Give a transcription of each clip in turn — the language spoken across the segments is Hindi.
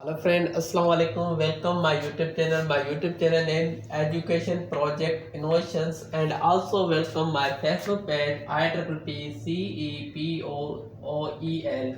Hello friend, Assalamu alaikum. Welcome my YouTube channel. My YouTube channel name Education Project Innovations, and also welcome my Facebook page IEEE CEPOOEL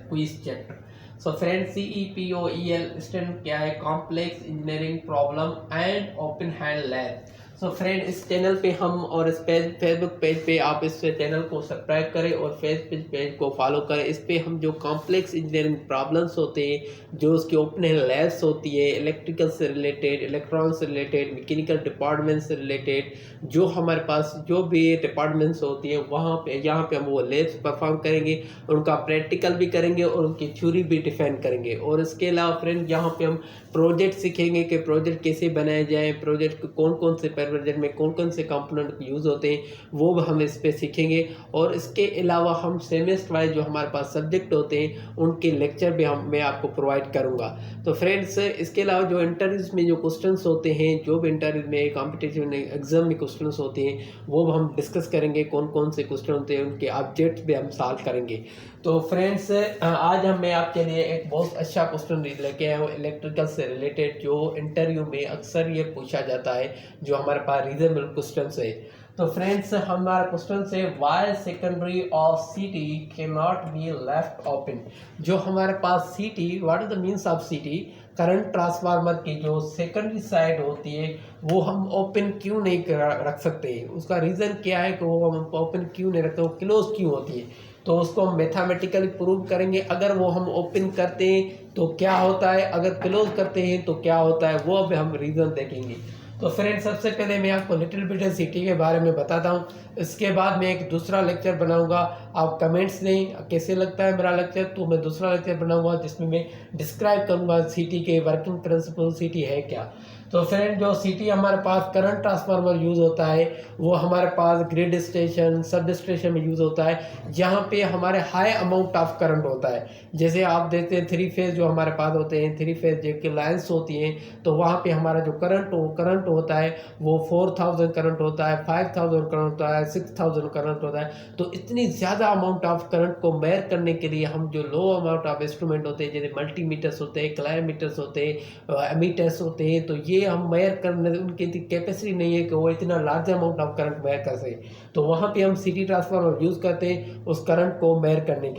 Quiz Chapter. So friend, CEPOEL student क्या है? Complex engineering problem and open hand lab. So friend, इस चैनल पे हम और इस फेसबुक पेज पे आप इस चैनल को सब्सक्राइब करें और फेसबुक पेज को फॉलो करें। इस पे हम जो कॉम्प्लेक्स इंजीनियरिंग प्रॉब्लम्स होते हैं, जो उसकी ओपन हैंड लैब्स होती है, इलेक्ट्रिकल से रिलेटेड, इलेक्ट्रॉनिक्स से रिलेटेड, मैकेनिकल डिपार्टमेंट से रिलेटेड, जो हमारे पास जो भी डिपार्टमेंट्स होती हैं वहाँ पे यहाँ पे हम वो लैब्स परफॉर्म करेंगे, उनका प्रैक्टिकल भी करेंगे और उनकी थ्योरी भी डिफाइन करेंगे। और इसके अलावा फ्रेंड, यहाँ पे हम प्रोजेक्ट सीखेंगे कि प्रोजेक्ट कैसे बनाए जाए, प्रोजेक्ट कौन कौन से प्रोजेक्ट में कौन कौन से कंपोनेंट यूज़ होते हैं, वो भी हम इस पे सीखेंगे। और इसके अलावा हम सेमेस्टर वाइज जो हमारे पास सब्जेक्ट होते हैं उनके लेक्चर भी मैं आपको प्रोवाइड करूँगा। तो फ्रेंड्स, इसके अलावा जो इंटरव्यूज़ में जो क्वेश्चंस होते हैं, जो भी इंटरव्यू में कॉम्पिटिटिव एग्जाम में क्वेश्चंस होते हैं, वो हम डिस्कस करेंगे। कौन कौन से क्वेश्चन होते हैं उनके ऑब्जेक्ट्स भी हम सॉल्व करेंगे। तो फ्रेंड्स, आज मैं आपके लिए एक बहुत अच्छा क्वेश्चन लेके आया हूँ इलेक्ट्रिकल से रिलेटेड, जो इंटरव्यू में अक्सर ये पूछा जाता है, जो हमारे पास रीजनेबल क्वेश्चन है। तो फ्रेंड्स, हमारा क्वेश्चन से why secondary of CT can not be left open. जो हमारे पास CT, what is the means of CT, current transformer की जो सेकेंडरी साइड होती है वो हम ओपन क्यों नहीं रख सकते? उसका रीज़न क्या है कि वो हम ओपन क्यों नहीं रखते, वो क्लोज क्यों होती है? तो उसको हम मैथमेटिकली प्रूव करेंगे। अगर वो हम ओपन करते हैं तो क्या होता है, अगर क्लोज करते हैं तो क्या होता है, वो अब हम रीज़न देखेंगे। तो फ्रेंड, सबसे पहले मैं आपको लिटिल बिट सिटी के बारे में बताता हूँ। इसके बाद मैं एक दूसरा लेक्चर बनाऊंगा। आप कमेंट्स दें कैसे लगता है मेरा लेक्चर, तो मैं दूसरा लेक्चर बनाऊंगा जिसमें मैं डिस्क्राइब करूंगा सिटी के वर्किंग प्रिंसिपल, सिटी है क्या। तो फ्रेंड, जो सिटी हमारे पास करंट ट्रांसफार्मर यूज़ होता है वो हमारे पास ग्रिड स्टेशन, सब स्टेशन में यूज़ होता है, जहाँ पे हमारे हाई अमाउंट ऑफ करंट होता है। जैसे आप देखते हैं थ्री फेज जो हमारे पास होते हैं, थ्री फेज जो लाइन्स होती हैं, तो वहाँ पे हमारा जो करंट होता है वो 4000 करंट होता है, 5000 करंट होता है, 6000 करंट होता है। तो इतनी ज़्यादा अमाउंट ऑफ करंट को मेयर करने के लिए हम जो लो अमाउंट ऑफ इंस्ट्रूमेंट होते हैं, जैसे मल्टीमीटर्स होते हैं, क्लाइमीटर्स होते हैं, एमीटर्स होते हैं, तो ये हम मेयर करने, उनकी कैपेसिटी नहीं है कि वो इतना large amount of current mayor कर सके। तो वहाँ पे हम सिटी ट्रांसफार्मर यूज़ करते हैं उस करंट को मेयर करने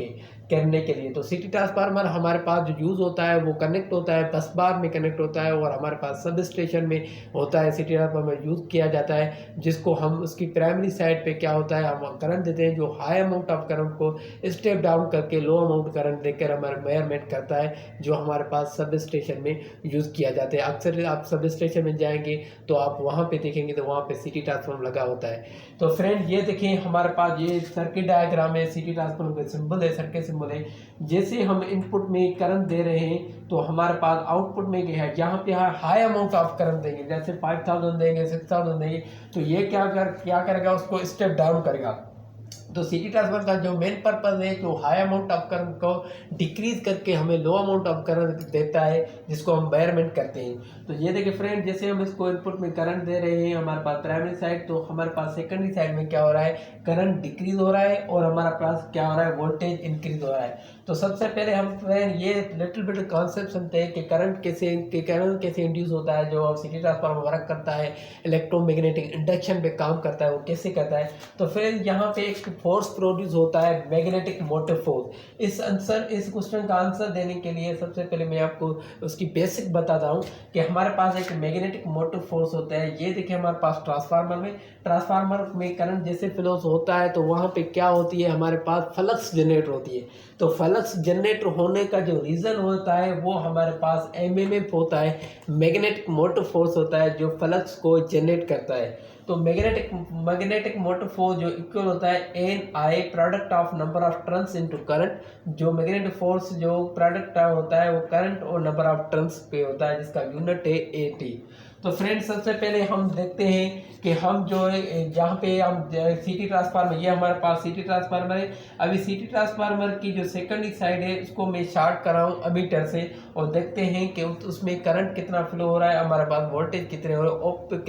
के लिए। तो सिटी ट्रांसफार्मर हमारे पास जो यूज़ होता है वो कनेक्ट होता है, बस बार में कनेक्ट होता है, और हमारे पास सब स्टेशन में होता है। सिटी ट्रांसफार्मर यूज़ किया जाता है, जिसको हम उसकी प्राइमरी साइड पे क्या होता है, हम करंट देते हैं जो हाई अमाउंट ऑफ करंट को स्टेप डाउन करके लो अमाउंट करंट देकर हमारा मेयरमेंट करता है, जो हमारे पास सब स्टेशन में यूज़ किया जाता है। अक्सर आप सब स्टेशन में जाएंगे तो आप वहाँ पे देखेंगे तो वहाँ पे सिटी ट्रांसफार्मर लगा होता है। तो फ्रेंड, ये देखिए हमारे पास ये सर्किट डायग्राम है, सिटी ट्रांसफार्मर का सिंबल है, सर्किट सिंबल है। जैसे हम इनपुट में करंट दे रहे हैं तो हमारे पास आउटपुट में क्या है, जहाँ पे हाई अमाउंट ऑफ करंट देंगे, जैसे 5000 देंगे, 6000 देंगे, तो ये क्या करेगा, उसको स्टेप डाउन करेगा। तो सिटी ट्रांसफार्मर का जो मेन पर्पज है, जो हाई अमाउंट ऑफ करंट को डिक्रीज करके हमें लो अमाउंट ऑफ करंट देता है, जिसको हम मेयरमेंट करते हैं। तो ये देखिए फ्रेंड, जैसे हम इसको इनपुट में करंट दे रहे हैं हमारे पास प्राइमरी साइड, तो हमारे पास सेकेंडरी साइड में क्या हो रहा है, करंट डिक्रीज हो रहा है, और हमारा पास क्या हो रहा है, वोल्टेज इंक्रीज हो रहा है। तो सबसे पहले हम फ्रेंड ये लिटिल बिट कॉन्सेप्ट सुनते हैं कि करंट कैसे इंड्यूस होता है, जो सिटी ट्रांसफार्मर वर्क करता है, इलेक्ट्रोमैग्नेटिक इंडक्शन पे काम करता है, वो कैसे करता है। तो फ्रेंड, यहाँ पे एक फोर्स प्रोड्यूस होता है, मैग्नेटिक मोटिव फोर्स। इस क्वेश्चन का आंसर देने के लिए सबसे पहले मैं आपको उसकी बेसिक बताता हूँ कि हमारे पास एक मैग्नेटिक मोटिव फोर्स होता है। ये देखिए हमारे पास ट्रांसफार्मर में करंट जैसे फ्लो होता है तो वहाँ पे क्या होती है, हमारे पास फ्लक्स जनरेट होती है। तो फ्लक्स जनरेट होने का जो रीज़न होता है वो हमारे पास एमएमएफ होता है, मैग्नेटिक मोटिव फोर्स होता है, जो फ्लक्स को जनरेट करता है। तो मैग्नेटिक मोटिव फोर्स जो इक्वल होता है N I product of number of turns into current. जो मैग्नेटिक फोर्स जो प्रोडक्ट होता है वो करंट और नंबर ऑफ टर्न्स पे होता है, जिसका यूनिट है एटी। तो फ्रेंड्स, सबसे पहले हम देखते हैं कि हम जो जहाँ पे हम सिटी ट्रांसफार्मर, ये हमारे पास सिटी ट्रांसफार्मर है। अभी सिटी ट्रांसफार्मर की जो सेकेंडरी साइड है उसको मैं शार्ट कर रहा हूँ अमीटर से, और देखते हैं कि उसमें करंट कितना फ्लो हो रहा है, हमारे पास वोल्टेज कितने हो रहे हैं, और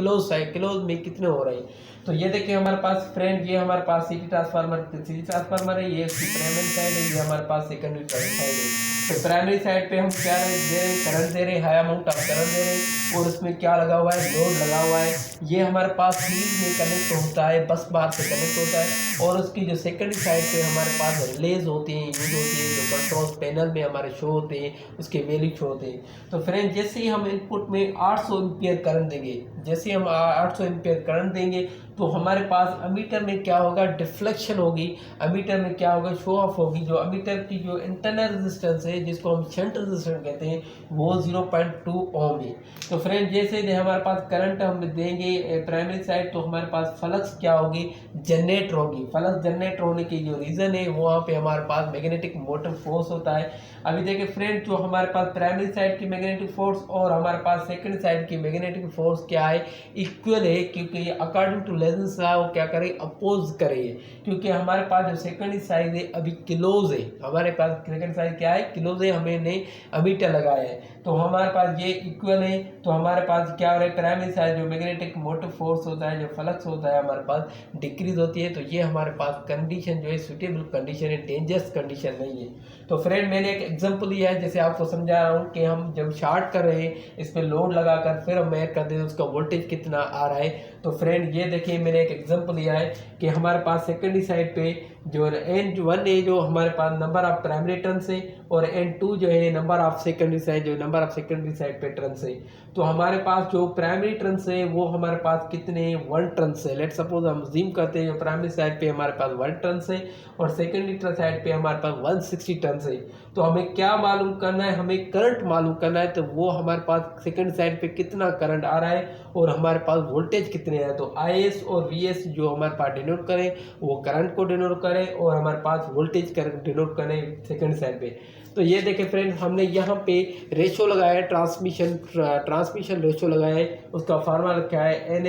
क्लोज में कितने हो रहे हैं। तो ये देखिए हमारे पास फ्रेंड, ये हमारे पास सिटी ट्रांसफार्मर है, ये उसकी प्राइमरी साइड है, ये हमारे पास सेकेंडरी साइड है। तो प्राइमरी साइड पे हम क्या दे रहे हैं, करंट दे रहे हैं, हाई अमाउंट ऑफ करंट दे रहे हैं, और उसमें क्या लगा हुआ है, लोड लगा हुआ है। ये हमारे पास सीरीज में कनेक्ट होता है, बस बार से कनेक्ट होता है। और उसकी जो सेकेंडरी साइड पे हमारे पास रिलेज होती हैं, यूज होती है, जो कंट्रोल पैनल में हमारे शो होते हैं, उसके वैल्यू शो होते हैं। तो फ्रेंड जैसे ही हम इनपुट में 800 एम्पियर करंट देंगे, जैसे ही हम 800 एम्पियर करंट देंगे तो हमारे पास अमीटर में क्या होगा, डिफ्लेक्शन होगी। अमीटर में क्या होगा, शो ऑफ होगी। जो अमीटर की जो इंटरनल रेजिस्टेंस है, जिसको हम शंट रेजिस्टेंस कहते हैं, वो 0.2 ओम है। तो फ्रेंड जैसे हमारे पास करंट हम देंगे प्राइमरी साइड, तो हमारे पास फ्लक्स क्या होगी, जनरेट होगी। फ्लक्स जनरेट होने की जो रीज़न है, वहाँ पे हमारे पास मैग्नेटिक मोटिव फोर्स होता है। अभी देखिए फ्रेंड, जो हमारे पास प्राइमरी साइड की मैग्नेटिक फोर्स और हमारे पास सेकंड साइड की मैग्नेटिक फोर्स क्या है, इक्वल है, क्योंकि अकॉर्डिंग टू लेंस लॉ वो क्या करे, अपोज करे। क्योंकि हमारे पास जो सेकंड साइड है अभी किलोज है, हमारे पास सेकंड साइड क्या है, किलोज है, हमने अमीटर लगाया है, तो हमारे पास ये इक्वल है। तो हमारे पास क्या हो रहा है, प्राइमरी साइड जो मैग्नेटिक मोटिव फोर्स होता है, जो फ्लक्स होता है, हमारे पास डिक्रीज होती है। तो ये हमारे पास कंडीशन जो है सूटेबल कंडीशन है, डेंजरस कंडीशन नहीं है। तो फ्रेंड मैंने एक एग्जांपल लिया है, जैसे आपको समझा रहा हूँ कि हम जब शार्ट कर रहे हैं, इस पर लोड लगाकर फिर हम मेजर करते हैं उसका वोल्टेज कितना आ रहा है। तो फ्रेंड ये देखिए, मैंने एक एग्जांपल लिया है कि हमारे पास सेकेंडरी साइड पे जो N1 है, जो हमारे पास नंबर ऑफ प्राइमरी टर्न्स है, और N2 जो है नंबर ऑफ सेकेंडरी साइड, जो नंबर ऑफ सेकेंडरी साइड पे टर्न्स है। तो हमारे पास जो प्राइमरी टर्न्स है वो हमारे पास कितने, 1 टर्न्स है। लेट सपोज हम जिम करते हैं, जो प्राइमरी साइड पे हमारे पास 1 टर्न्स है और सेकेंडरी साइड पे हमारे पास 160 टर्न्स है। तो हमें क्या मालूम करना है, हमें करंट मालूम करना है। तो वो हमारे पास सेकेंड साइड पे कितना करंट आ रहा है और हमारे पास वोल्टेज कितने हैं। तो IS और VS जो हमारे पास डिनोट करें, वो करंट को डिनोट करें, और हमारे पास वोल्टेज करंट डिनोट करें सेकेंड साइड पे। तो ये देखें फ्रेंड, हमने यहाँ पे रेशो लगाया है, ट्रांसमिशन रेशो लगाया है। उसका फार्मूला रखा है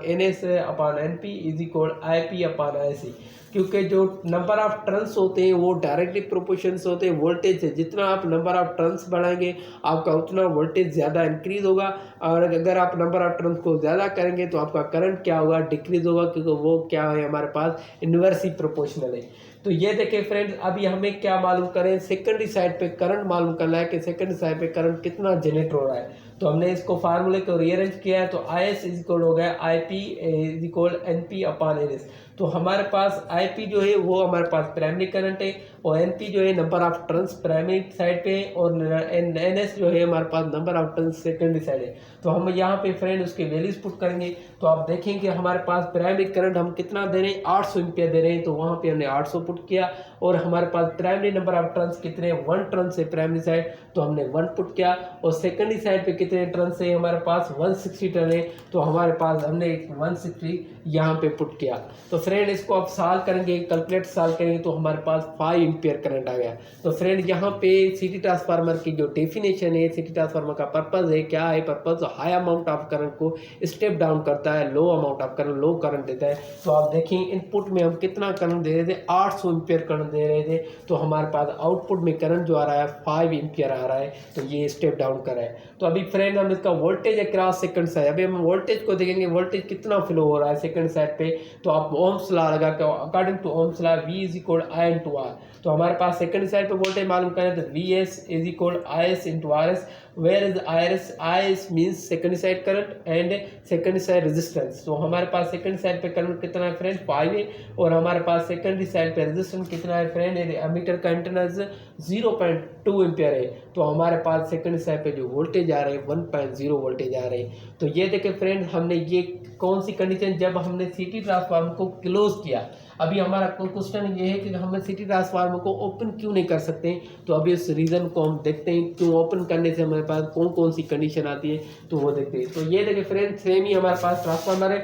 NS/NP इज इक्वल IP/IC। क्योंकि जो नंबर ऑफ टर्न्स होते हैं वो डायरेक्टली प्रोपोर्शंस होते हैं वोल्टेज से। जितना आप नंबर ऑफ टर्न्स बढ़ाएंगे, आपका उतना वोल्टेज ज़्यादा इंक्रीज होगा, और अगर आप नंबर ऑफ टर्न्स को ज़्यादा करेंगे तो आपका करंट क्या होगा, डिक्रीज होगा, क्योंकि वो क्या है, हमारे पास इन्वर्सली प्रोपोर्शनल है। तो ये देखें फ्रेंड्स, अभी हमें क्या मालूम करें, सेकेंडरी साइड पे करंट मालूम करना है कि सेकेंडरी साइड पे करंट कितना जनरेट हो रहा है। तो हमने इसको फार्मूले को रीअरेंज किया है। तो IS इज इक्वल हो गया IP इज इक्वल NP/NS। तो हमारे पास IP जो है वो हमारे पास प्राइमरी करंट है, और NP जो है number of turns primary side पे, और NS जो है हमारे पास number of turns secondary side है। तो हम यहाँ पे फ्रेंड उसके वैल्यूज पुट करेंगे, तो आप देखेंगे हमारे पास प्राइमरी करंट हम कितना दे रहे हैं, 800 एम्पियर दे रहे हैं। तो वहाँ पे हमने 800 पुट किया, और हमारे पास प्राइमरी नंबर ऑफ टर्न्स कितने, 1 टर्न से प्राइमरी साइड, तो हमने 1 पुट किया। और सेकेंडरी साइड पे कितने टर्न से, हमारे पास 160 टर्न है, तो हमारे पास हमने 160 यहाँ पे पुट किया। तो फ्रेंड इसको आप सॉल्व करेंगे, कैलकुलेट सॉल्व करेंगे, तो हमारे पास 5 एम्पियर करंट आ गया। तो फ्रेंड यहाँ पे सिटी ट्रांसफार्मर की जो डेफिनेशन है, सिटी ट्रांसफार्मर का पर्पज है, क्या है purpose, high amount of current को स्टेप डाउन करता है, लो amount of current, low current देता है। तो आप देखें इनपुट में हम कितना करंट दे रहे थे, 800 एम्पियर करंट दे रहे थे, तो हमारे पास आउटपुट में करंट जो आ रहा है 5 एम्पियर आ रहा है। तो ये स्टेप डाउन कर रहा है। तो अभी फ्रेंड हम इसका वोल्टेज अक्रॉस सेकंड साइड, अभी हम वोल्टेज को देखेंगे, वोल्टेज कितना फ्लो हो रहा है सेकंड साइड पे। तो आप ओम्स लॉ लगा के, according to Ohm's law V is equal I/R। तो हमारे पास सेकंड साइड पे वोल्टेज मालूम करें, तो VS is equal IS/RS, where is IS means second side current and second side resistance. तो हमारे पास सेकंड साइड पे करंट कितना है फ्रेंड, 5 है, और हमारे पास सेकंडरी साइड पे रेजिस्टेंस कितना है फ्रेंड, एमीटर का इंटरनल 0.2 एम्पियर है। तो हमारे पास सेकंड साइड पे जो वोल्टेज आ रहे हैं 1.0 वोल्टेज आ रहे हैं। तो ये देखें फ्रेंड, हमने ये कौन सी कंडीशन, जब हमने सिटी ट्रांसफार्मर को क्लोज किया। अभी हमारा क्वेश्चन ये है कि हम सिटी ट्रांसफार्मर को ओपन क्यों नहीं कर सकते। तो अभी इस रीज़न को हम देखते हैं, क्यों ओपन करने से हमारे पास कौन कौन सी कंडीशन आती है, तो वो देखते हैं। तो ये देखिए फ्रेंड, सेम ही हमारे पास ट्रांसफार्मर है,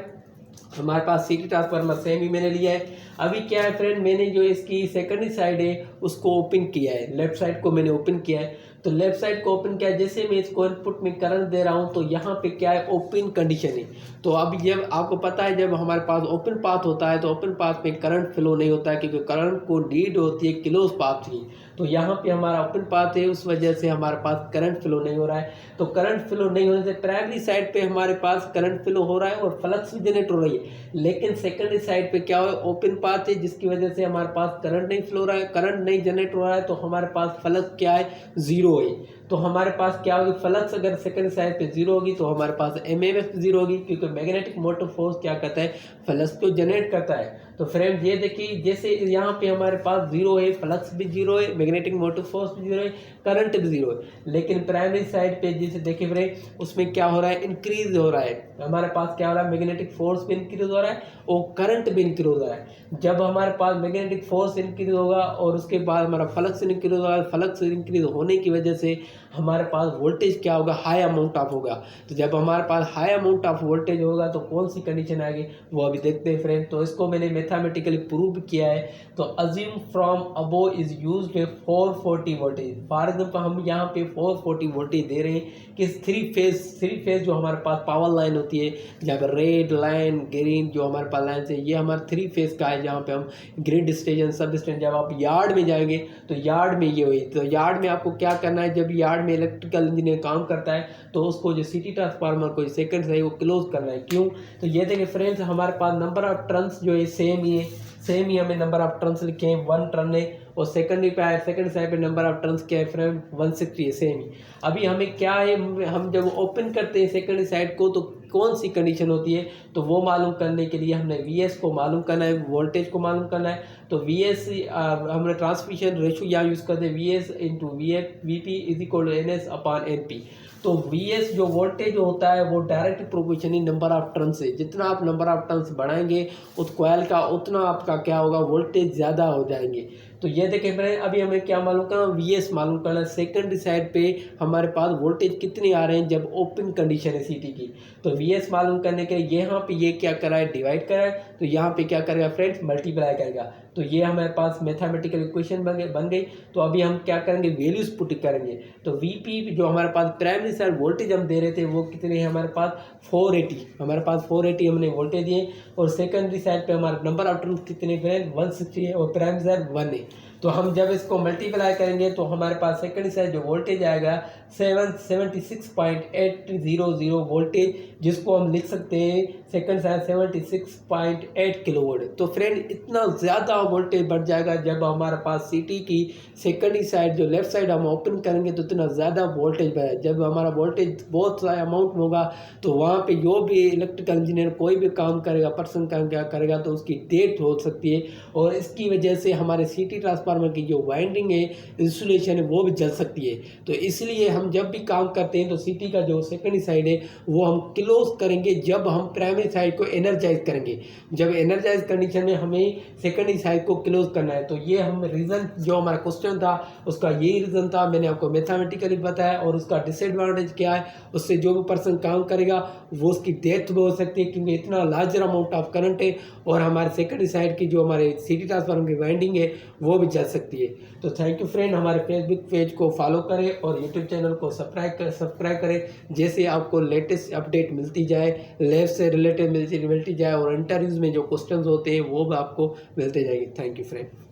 हमारे पास सिटी ट्रांसफार्मर सेम ही मैंने लिया है। अभी क्या है फ्रेंड, मैंने जो इसकी सेकेंडरी साइड है उसको ओपन किया है, लेफ्ट साइड को मैंने ओपन किया है। तो लेफ्ट साइड को ओपन किया, जैसे मैं इसको इनपुट में करंट दे रहा हूँ तो यहाँ पे क्या है, ओपन कंडीशन है। तो अब जब आपको पता है जब हमारे पास ओपन पाथ होता है तो ओपन पाथ में करंट फ्लो नहीं होता है, क्योंकि करंट को नीड होती है क्लोज पाथ की। तो यहाँ पे हमारा ओपन पाथ है, उस वजह से हमारे पास करंट फ्लो नहीं हो रहा है। तो करंट फ्लो नहीं होने से प्राइमरी साइड पे हमारे पास करंट फ्लो हो रहा है और फ्लक्स भी जनरेट हो रही है, लेकिन सेकेंडरी साइड पे क्या हो, ओपन पाथ है, जिसकी वजह से हमारे पास करंट नहीं फ्लो हो रहा है, करंट नहीं जनरेट हो रहा है, तो हमारे पास फ्लक्स क्या है, जीरो है। तो हमारे पास क्या होगी, फ्लक्स अगर सेकंड साइड पे जीरो होगी तो हमारे पास एमएमएफ जीरो होगी, क्योंकि मैग्नेटिक मोटिव फोर्स क्या करता है, फ्लक्स को जनरेट करता है। तो फ्रेंड ये देखिए, जैसे यहाँ पे हमारे पास जीरो है, फ्लक्स भी जीरो है, मैग्नेटिक मोटिव फोर्स भी जीरो है, करंट भी जीरो है, लेकिन प्राइमरी साइड पे जैसे देखिए फ्रेंड, उसमें क्या हो रहा है, इंक्रीज हो रहा है। हमारे पास क्या हो रहा है, मैग्नेटिक फोर्स भी इंक्रीज हो रहा है और करंट भी इंक्रीज हो रहा है। जब हमारे पास मैग्नेटिक फोर्स इंक्रीज होगा और उसके बाद हमारा फ्लक्स इंक्रीज होगा, फ्लक्स इंक्रीज होने की वजह से हमारे पास वोल्टेज क्या होगा, हाई अमाउंट ऑफ होगा। तो जब हमारे पास हाई अमाउंट ऑफ वोल्टेज होगा तो कौन सी कंडीशन आएगी, वो अभी देखते हैं फ्रेंड। तो इसको मैंने मैथमेटिकली प्रूव किया है। तो assume from above is used 440 voltage. For example हम यहाँ पे 440 वोल्टेज दे रहे हैं कि थ्री फेज जो हमारे पास पावर लाइन होती है, जब रेड लाइन ग्रीन जो हमारे पास लाइन है, ये हमारा थ्री फेज का है, जहाँ पे हम ग्रिड स्टेशन सब स्टेशन, जब आप यार्ड में जाएंगे तो यार्ड में ये हुई। तो यार्ड में आपको क्या करना है, जब यार्ड में इलेक्ट्रिकल इंजीनियर काम करता है तो उसको जो सिटी ट्रांसफार्मर को सेकंड है वो क्लोज करना है। क्यों, तो ये देखिए फ्रेंड्स, हमारे पास नंबर ऑफ टर्न्स जो है सेम ही है, सेम ही हमें नंबर ऑफ टर्न्स लिखे हैं, 1 टर्न है, और सेकंडरी पे आया, सेकंड साइड पे नंबर ऑफ टर्न्स क्या है फ्रेंड, 160 है, सेम ही। अभी हमें क्या है, हम जब ओपन करते हैं सेकंडरी साइड को तो कौन सी कंडीशन होती है, तो वो मालूम करने के लिए हमने वीएस को मालूम करना है, वोल्टेज को मालूम करना है। तो वीएस हमने ट्रांसमिशन रेशो यहाँ यूज़ करते हैं, VS into VP is equal to NS upon NP. तो वीएस जो वोल्टेज होता है वो direct proportional number of turn से, जितना आप नंबर ऑफ टर्न्स बढ़ाएंगे उस कॉइल का उतना आपका क्या होगा, वोल्टेज ज़्यादा हो जाएंगे। तो ये देखें फ्रेंड, अभी हमें क्या मालूम करना, वीएस मालूम करना है। सेकंडरी साइड पे हमारे पास वोल्टेज कितने आ रहे हैं जब ओपन कंडीशन है सीटी की। तो वीएस मालूम करने के लिए यहाँ पे ये क्या करा है, डिवाइड करा है, तो यहाँ पे क्या करेगा फ्रेंड्स, मल्टीप्लाई करेगा। तो ये हमारे पास मैथमेटिकल इक्वेशन बन गई। तो अभी हम क्या करेंगे, वैल्यूज पुट करेंगे। तो वीपी जो हमारे पास प्राइमरी साइड वोल्टेज हम दे रहे थे वो कितने हैं हमारे पास, 480, हमारे पास 480 हमने वोल्टेज दिए, और सेकेंडरी साइड पे हमारा नंबर ऑफ टर्न कितने फ्रेंड, 160 है, और प्राइमरी साइड 1 है। तो हम जब इसको मल्टीप्लाई करेंगे तो हमारे पास सेकंड साइड जो वोल्टेज आएगा 76.800 वोल्टेज, जिसको हम लिख सकते हैं सेकंड साइड 76.8 किलोवाट। तो फ्रेंड इतना ज़्यादा वोल्टेज बढ़ जाएगा जब हमारे पास सिटी की सेकेंडरी साइड जो लेफ्ट साइड हम ओपन करेंगे तो इतना ज़्यादा वोल्टेज बढ़ेगा। जब हमारा वोल्टेज बहुत सा अमाउंट में होगा तो वहाँ पे जो भी इलेक्ट्रिकल इंजीनियर कोई भी काम करेगा, पर्सन काम क्या करेगा, तो उसकी डेथ हो सकती है, और इसकी वजह से हमारे सिटी ट्रांसफार्मर की जो वाइंडिंग है, इंसुलेशन है, वो भी जल सकती है। तो इसलिए हम जब भी काम करते हैं तो सिटी का जो सेकेंडरी साइड है वो हम क्लोज करेंगे जब हम प्राइमरी साइड को एनर्जाइज करेंगे। जब एनर्जाइज कंडीशन में हमें सेकेंडरी साइड को क्लोज करना है। तो ये हम रीज़न जो हमारा क्वेश्चन था उसका यही रीज़न था, मैंने आपको मैथमेटिकली बताया। और उसका डिसएडवांटेज क्या है, उससे जो भी पर्सन काम करेगा वो उसकी डेथ भी हो सकती है, क्योंकि इतना लार्जर अमाउंट ऑफ करंट है, और हमारे सेकेंडरी साइड की जो हमारे सिटी ट्रांसफार्मर की वाइंडिंग है वो भी जल सकती है। तो थैंक यू फ्रेंड, हमारे फेसबुक पेज को फॉलो करें और यूट्यूब चैनल को सब्सक्राइब करें, जैसे आपको लेटेस्ट अपडेट मिलती जाए, लैब से रिलेटेड मिलती जाए, और इंटरव्यूज़ में जो क्वेश्चंस होते हैं वो भी आपको मिलते जाएंगे। Thank you friend.